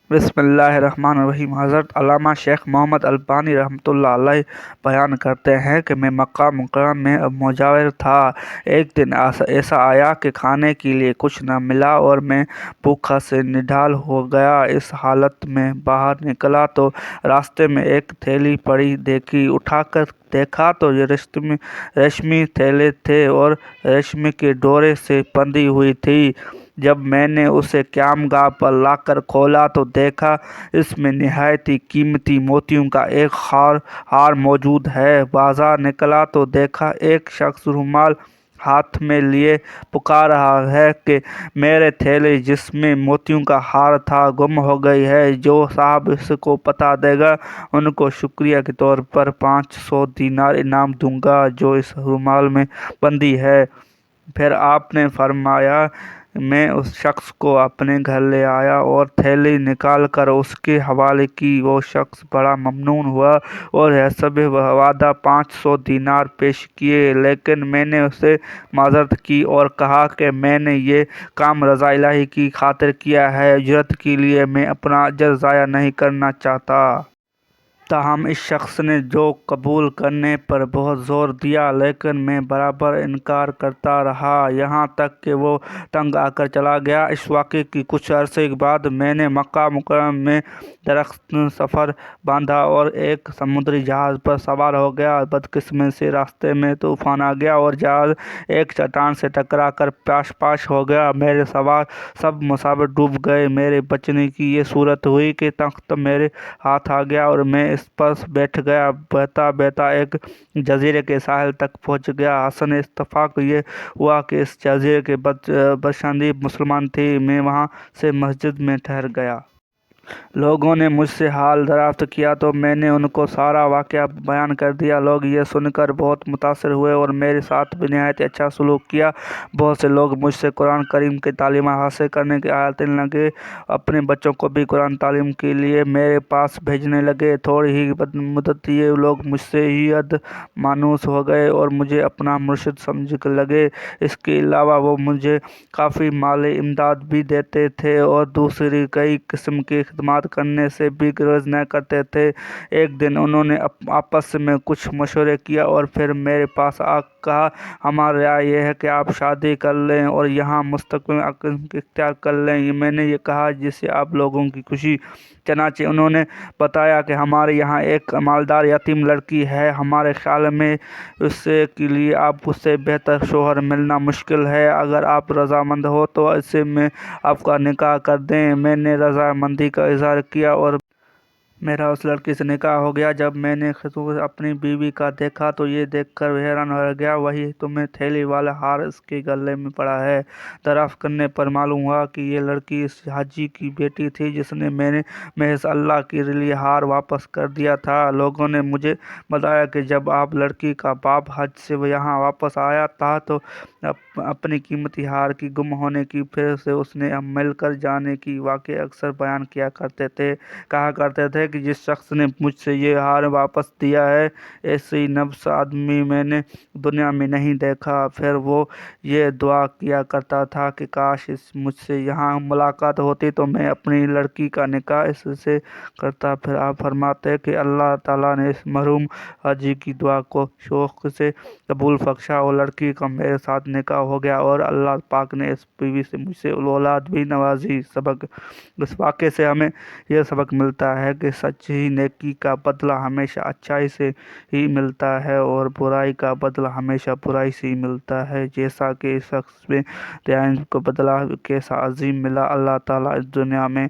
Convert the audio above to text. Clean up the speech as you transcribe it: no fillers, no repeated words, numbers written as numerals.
بسم اللہ الرحمن الرحیم۔ حضرت علامہ شیخ محمد البانی رحمۃ اللہ علیہ بیان کرتے ہیں کہ میں مکہ مکرمہ میں مجاور تھا۔ ایک دن ایسا آیا کہ کھانے کے لیے کچھ نہ ملا اور میں بھوکا سے نڈال ہو گیا۔ اس حالت میں باہر نکلا تو راستے میں ایک تھیلی پڑی دیکھی۔ اٹھا کر دیکھا تو یہ ریشمی تھیلے تھے اور ریشم کے ڈورے سے بندھی ہوئی تھی۔ جب میں نے اسے قیام گاہ پر لا کر کھولا تو دیکھا اس میں نہایت ہی قیمتی موتیوں کا ایک ہار موجود ہے۔ بازار نکلا تو دیکھا ایک شخص رومال ہاتھ میں لیے پکار رہا ہے کہ میرے تھیلی جس میں موتیوں کا ہار تھا گم ہو گئی ہے۔ جو صاحب اس کو پتا دے گا ان کو شکریہ کے طور پر 500 دینار انعام دوں گا جو اس رومال میں بندھی ہے۔ پھر آپ نے فرمایا میں اس شخص کو اپنے گھر لے آیا اور تھیلی نکال کر اس کے حوالے کی۔ وہ شخص بڑا ممنون ہوا اور حسب وعدہ 500 دینار پیش کیے، لیکن میں نے اسے معذرت کی اور کہا کہ میں نے یہ کام رضا الہی کی خاطر کیا ہے، اجرت کے لیے میں اپنا اجر ضائع نہیں کرنا چاہتا۔ تاہم اس شخص نے جو قبول کرنے پر بہت زور دیا، لیکن میں برابر انکار کرتا رہا، یہاں تک کہ وہ تنگ آ کر چلا گیا۔ اس واقعے کے کچھ عرصے بعد میں نے مکہ مکرمہ میں درست سفر باندھا اور ایک سمندری جہاز پر سوار ہو گیا۔ بدقسمتی سے راستے میں طوفان آ گیا اور جہاز ایک چٹان سے ٹکرا کر پاش ہو گیا۔ میرے سوار سب مسافر ڈوب گئے۔ میرے بچنے کی یہ صورت ہوئی کہ تخت میرے ہاتھ آ گیا اور میں اس پر بیٹھ گیا۔ بہتا بہتا ایک جزیرے کے ساحل تک پہنچ گیا۔ حسن اتفاق یہ ہوا کہ اس جزیرے کے باشندے مسلمان تھے۔ میں وہاں سے مسجد میں ٹھہر گیا۔ لوگوں نے مجھ سے حال دریافت کیا تو میں نے ان کو سارا واقعہ بیان کر دیا۔ لوگ یہ سن کر بہت متاثر ہوئے اور میرے ساتھ بھی نہایت اچھا سلوک کیا۔ بہت سے لوگ مجھ سے قرآن کریم کی تعلیمات حاصل کرنے کی عادت لگے، اپنے بچوں کو بھی قرآن تعلیم کے لیے میرے پاس بھیجنے لگے۔ تھوڑی ہی مدت یہ لوگ مجھ سے ہی مانوس ہو گئے اور مجھے اپنا مرشد سمجھنے لگے۔ اس کے علاوہ وہ مجھے کافی مالی امداد بھی دیتے تھے اور دوسری کئی قسم کی خدمات کرنے سے بھی گریز نہ کرتے تھے۔ ایک دن انہوں نے آپس میں کچھ مشورہ کیا اور پھر میرے پاس آ کہا ہماری رائے یہ ہے کہ آپ شادی کر لیں اور یہاں مستقل اختیار کر لیں۔ میں نے یہ کہا جس سے آپ لوگوں کی خوشی۔ چنانچہ انہوں نے بتایا کہ ہمارے یہاں ایک مالدار یتیم لڑکی ہے، ہمارے خیال میں اس کے لیے آپ سے بہتر شوہر ملنا مشکل ہے۔ اگر آپ رضامند ہو تو اسے میں آپ کا نکاح کر دیں۔ میں نے رضامندی کا اظہار کیا اور میرا اس لڑکی سے نکاح ہو گیا۔ جب میں نے خصوص اپنی بیوی کا دیکھا تو یہ دیکھ کر حیران رہ گیا۔ وہی تمہیں تھیلی والا ہار اس کے گلے میں پڑا ہے۔ دریافت کرنے پر معلوم ہوا کہ یہ لڑکی اس حاجی کی بیٹی تھی جس نے میں نے محض اللہ کے لیے ہار واپس کر دیا تھا۔ لوگوں نے مجھے بتایا کہ جب آپ لڑکی کا باپ حج سے یہاں واپس آیا تھا تو اپنی قیمتی ہار کی گم ہونے کی پھر سے اس نے مل کر جانے کی واقعہ اکثر بیان کیا کرتے تھے۔ کہا کرتے تھے کہ جس شخص نے مجھ سے یہ ہار واپس دیا ہے ایسی نفس آدمی میں نے دنیا میں نہیں دیکھا۔ پھر وہ یہ دعا کیا کرتا تھا کہ کاش مجھ سے یہاں ملاقات ہوتی تو میں اپنی لڑکی کا نکاح اس سے کرتا۔ پھر آپ فرماتے کہ اللہ تعالیٰ نے اس مرحوم حاجی کی دعا کو شوق سے قبول بخشا اور لڑکی کا میرے ساتھ نکاح ہو گیا اور اللہ پاک نے اس بیوی سے مجھ سے اولاد بھی نوازی۔ سبق: اس واقعے سے ہمیں یہ سبق ملتا ہے کہ سچی نیکی کا بدلہ ہمیشہ اچھائی سے ہی ملتا ہے اور برائی کا بدلہ ہمیشہ برائی سے ہی ملتا ہے۔ جیسا کہ اس شخص میں دین کا بدلہ کیسا عظیم ملا، اللہ تعالیٰ اس دنیا میں